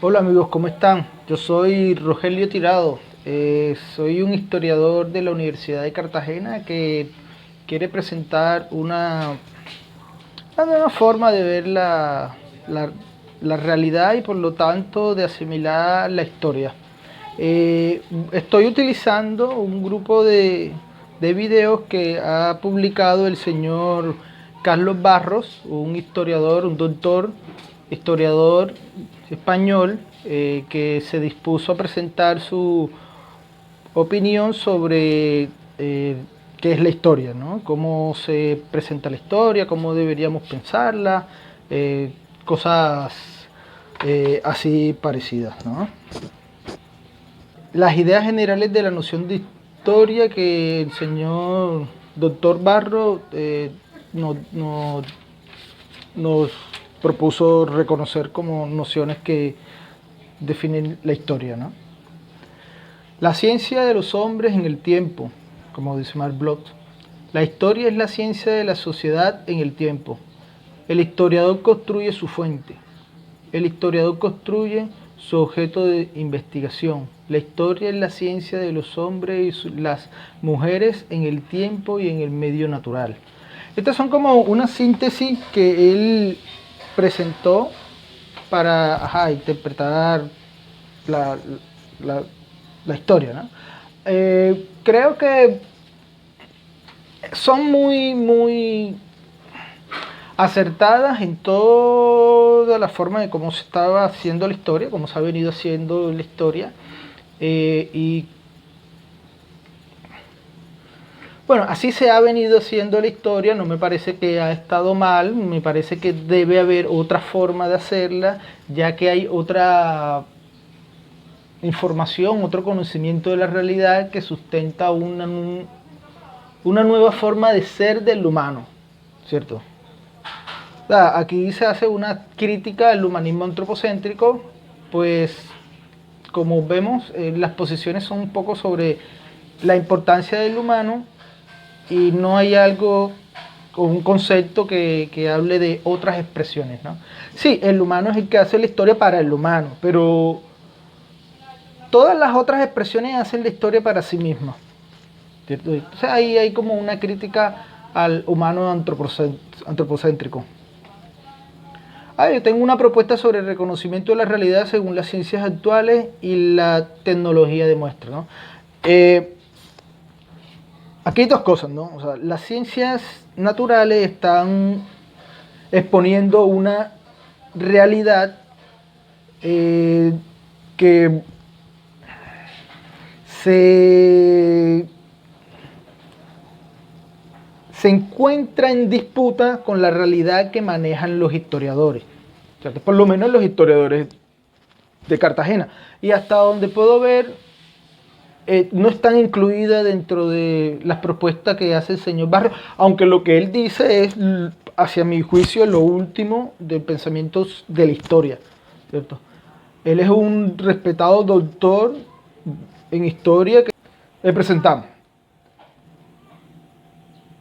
Hola amigos, ¿cómo están? Yo soy Rogelio Tirado, soy un historiador de la Universidad de Cartagena que quiere presentar una nueva forma de ver la realidad y por lo tanto de asimilar la historia. Estoy utilizando un grupo de videos que ha publicado el señor Carlos Barros, un historiador, un doctor, historiador español, que se dispuso a presentar su opinión sobre qué es la historia, ¿no? Cómo se presenta la historia, cómo deberíamos pensarla, cosas así parecidas, ¿no? Las ideas generales de la noción de historia que el señor doctor Barro nos propuso reconocer como nociones que definen la historia, ¿no? La ciencia de los hombres en el tiempo, como dice Mark Bloch. La historia es la ciencia de la sociedad en el tiempo. El historiador construye su fuente. El historiador construye su objeto de investigación. La historia es la ciencia de los hombres y las mujeres en el tiempo y en el medio natural. Estas son como una síntesis que él presentó para interpretar la, la, la historia, ¿no? Creo que son muy acertadas en toda la forma de cómo se estaba haciendo la historia, cómo se ha venido haciendo la historia. Y bueno, así se ha venido haciendo la historia, no me parece que ha estado mal, me parece que debe haber otra forma de hacerla, ya que hay otra información, otro conocimiento de la realidad que sustenta una nueva forma de ser del humano, ¿cierto? O sea, aquí se hace una crítica al humanismo antropocéntrico, pues como vemos, las posiciones son un poco sobre la importancia del humano y no hay algo o un concepto que hable de otras expresiones, ¿no? Sí, el humano es el que hace la historia para el humano, pero todas las otras expresiones hacen la historia para sí mismas, ¿cierto? Entonces ahí hay como una crítica al humano antropocéntrico. Yo tengo una propuesta sobre el reconocimiento de la realidad según las ciencias actuales y la tecnología demuestra, ¿no? Aquí hay dos cosas, ¿no? O sea, las ciencias naturales están exponiendo una realidad que se encuentra en disputa con la realidad que manejan los historiadores, o sea, por lo menos los historiadores de Cartagena. Y hasta donde puedo ver, no están incluidas dentro de las propuestas que hace el señor Barrio, aunque lo que él dice es, hacia mi juicio, lo último del pensamiento de la historia, ¿cierto? Él es un respetado doctor en historia que le presentamos.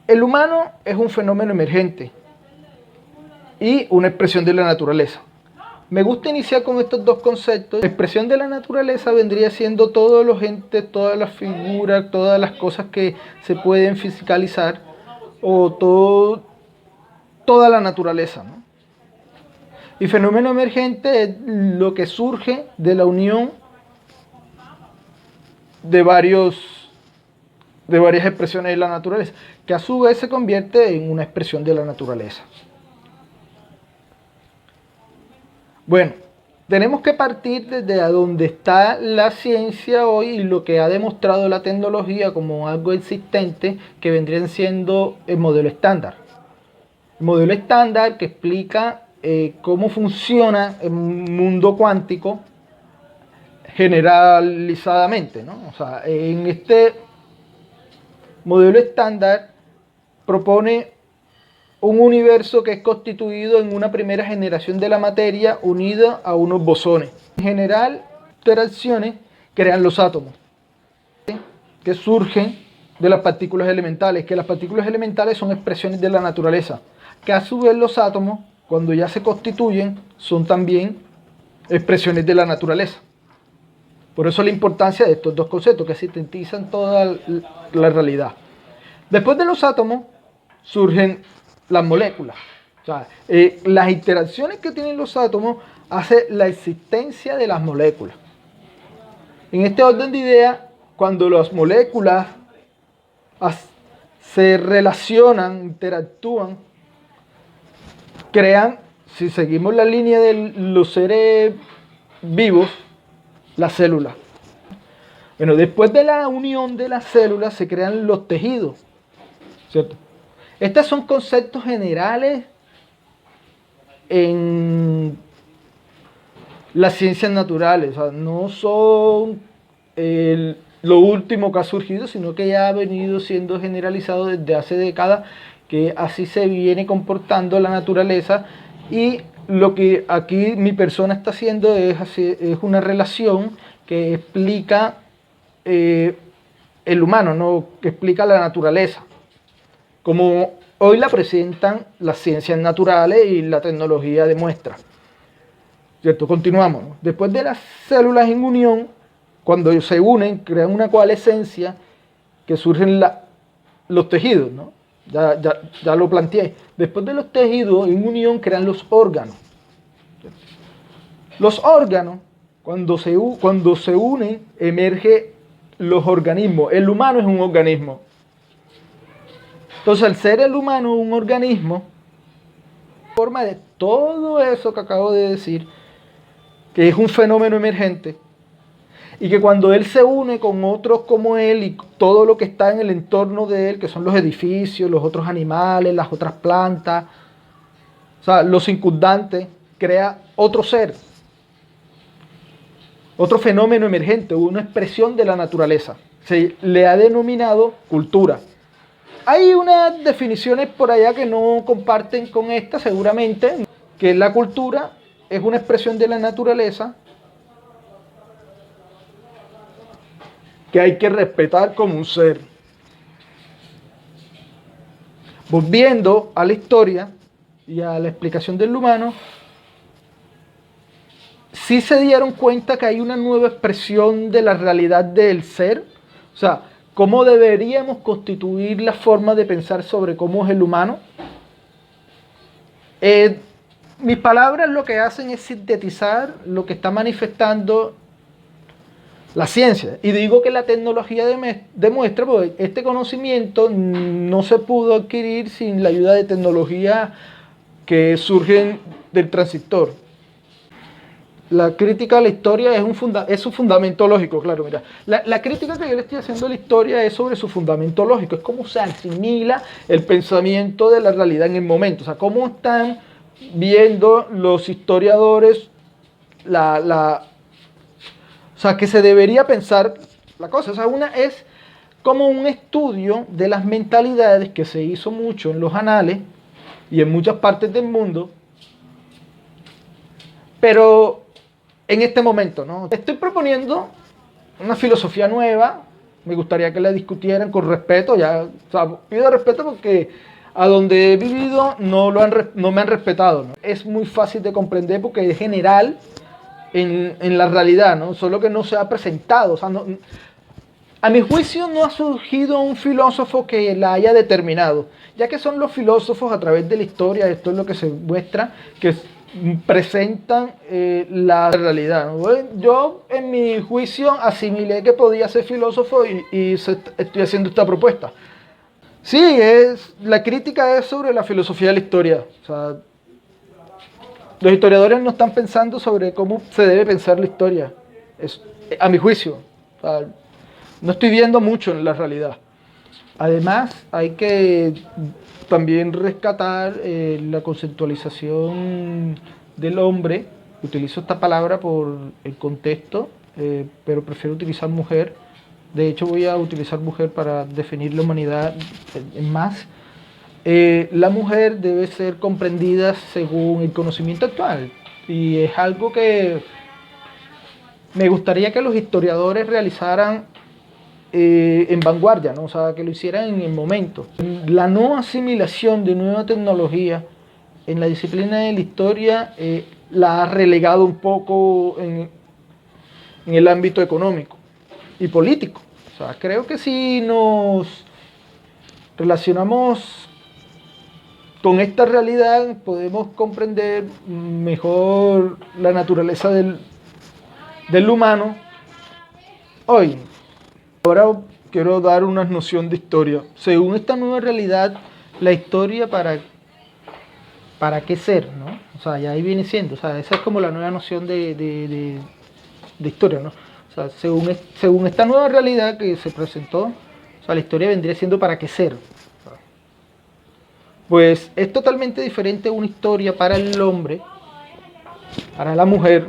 El humano es un fenómeno emergente y una expresión de la naturaleza. Me gusta iniciar con estos dos conceptos. La expresión de la naturaleza vendría siendo todos los entes, todas las figuras, todas las cosas que se pueden fisicalizar o toda la naturaleza, ¿no? Y fenómeno emergente es lo que surge de la unión de varias expresiones de la naturaleza, que a su vez se convierte en una expresión de la naturaleza. Bueno, tenemos que partir desde donde está la ciencia hoy y lo que ha demostrado la tecnología como algo existente, que vendrían siendo el modelo estándar. El modelo estándar que explica cómo funciona el mundo cuántico generalizadamente, ¿no? O sea, en este modelo estándar propone un universo que es constituido en una primera generación de la materia unida a unos bosones. En general, interacciones crean los átomos, que surgen de las partículas elementales, que las partículas elementales son expresiones de la naturaleza, que a su vez los átomos, cuando ya se constituyen, son también expresiones de la naturaleza. Por eso la importancia de estos dos conceptos que sintetizan toda la realidad. Después de los átomos surgen las moléculas. O sea, las interacciones que tienen los átomos hacen la existencia de las moléculas. En este orden de ideas, cuando las moléculas se relacionan, interactúan, crean, si seguimos la línea de los seres vivos, las células. Bueno, después de la unión de las células se crean los tejidos, ¿cierto? Estos son conceptos generales en las ciencias naturales, o sea, no son lo último que ha surgido, sino que ya ha venido siendo generalizado desde hace décadas, que así se viene comportando la naturaleza, y lo que aquí mi persona está haciendo es una relación que explica el humano, ¿no? Que explica la naturaleza, como hoy la presentan las ciencias naturales y la tecnología demuestra. ¿Cierto? Continuamos, ¿no? Después de las células en unión, cuando se unen, crean una coalescencia, que surgen los tejidos, ¿no? Ya lo planteé. Después de los tejidos en unión crean los órganos. Los órganos, cuando se unen, emergen los organismos. El humano es un organismo. Entonces, al ser el humano un organismo, forma de todo eso que acabo de decir, que es un fenómeno emergente, y que cuando él se une con otros como él y todo lo que está en el entorno de él, que son los edificios, los otros animales, las otras plantas, o sea, los circundantes, crea otro ser, otro fenómeno emergente, una expresión de la naturaleza. Se le ha denominado cultura. Hay unas definiciones por allá que no comparten con esta, seguramente, que la cultura es una expresión de la naturaleza que hay que respetar como un ser. Volviendo a la historia y a la explicación del humano, sí se dieron cuenta que hay una nueva expresión de la realidad del ser. O sea, ¿cómo deberíamos constituir la forma de pensar sobre cómo es el humano? Mis palabras lo que hacen es sintetizar lo que está manifestando la ciencia. Y digo que la tecnología demuestra, porque este conocimiento no se pudo adquirir sin la ayuda de tecnología que surgen del transistor. La crítica a la historia es su fundamento lógico, claro, mira. La crítica que yo le estoy haciendo a la historia es sobre su fundamento lógico, es cómo se asimila el pensamiento de la realidad en el momento, o sea, cómo están viendo los historiadores o sea, que se debería pensar la cosa. O sea, una es como un estudio de las mentalidades que se hizo mucho en los anales y en muchas partes del mundo, pero en este momento, ¿no? Estoy proponiendo una filosofía nueva, me gustaría que la discutieran con respeto, o sea, pido respeto porque a donde he vivido no me han respetado, ¿no? Es muy fácil de comprender porque es general en la realidad, ¿no? Solo que no se ha presentado. O sea, a mi juicio no ha surgido un filósofo que la haya determinado, ya que son los filósofos a través de la historia, esto es lo que se muestra, que presentan la realidad, ¿no? Yo en mi juicio asimilé que podía ser filósofo y estoy haciendo esta propuesta. Sí, la crítica es sobre la filosofía de la historia. O sea, los historiadores no están pensando sobre cómo se debe pensar la historia, a mi juicio. O sea, no estoy viendo mucho en la realidad. Además, hay que también rescatar la conceptualización del hombre. Utilizo esta palabra por el contexto, pero prefiero utilizar mujer. De hecho, voy a utilizar mujer para definir la humanidad en más. La mujer debe ser comprendida según el conocimiento actual. Y es algo que me gustaría que los historiadores realizaran en vanguardia, ¿no? O sea, que lo hicieran en el momento. La no asimilación de nueva tecnología en la disciplina de la historia la ha relegado un poco en el ámbito económico y político. O sea, creo que si nos relacionamos con esta realidad podemos comprender mejor la naturaleza del humano hoy. Ahora quiero dar una noción de historia. Según esta nueva realidad, la historia para qué ser, ¿no? O sea, ya ahí viene siendo, o sea, esa es como la nueva noción de historia, ¿no? O sea, según esta nueva realidad que se presentó, o sea, la historia vendría siendo para qué ser. Pues es totalmente diferente una historia para el hombre, para la mujer,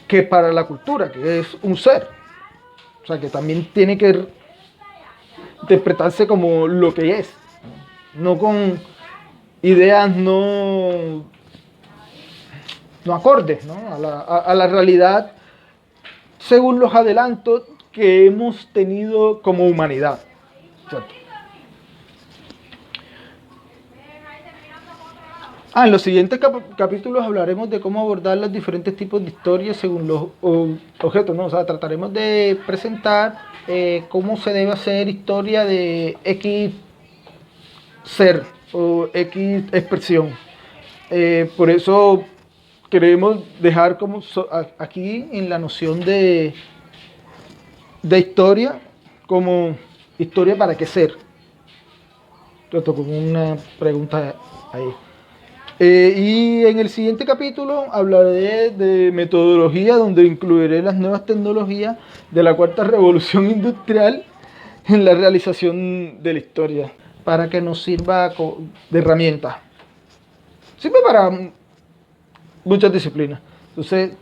que para la cultura, que es un ser. O sea, que también tiene que interpretarse como lo que es, no con ideas no acordes, ¿no? A la realidad según los adelantos que hemos tenido como humanidad, ¿cierto? En los siguientes capítulos hablaremos de cómo abordar los diferentes tipos de historias según los objetos, ¿no? O sea, trataremos de presentar cómo se debe hacer historia de X ser o X expresión. Por eso queremos dejar como aquí en la noción de historia como historia para qué ser. Esto como una pregunta ahí. Y en el siguiente capítulo hablaré de metodología, donde incluiré las nuevas tecnologías de la cuarta revolución industrial en la realización de la historia, para que nos sirva de herramienta. Sirve para muchas disciplinas. Entonces,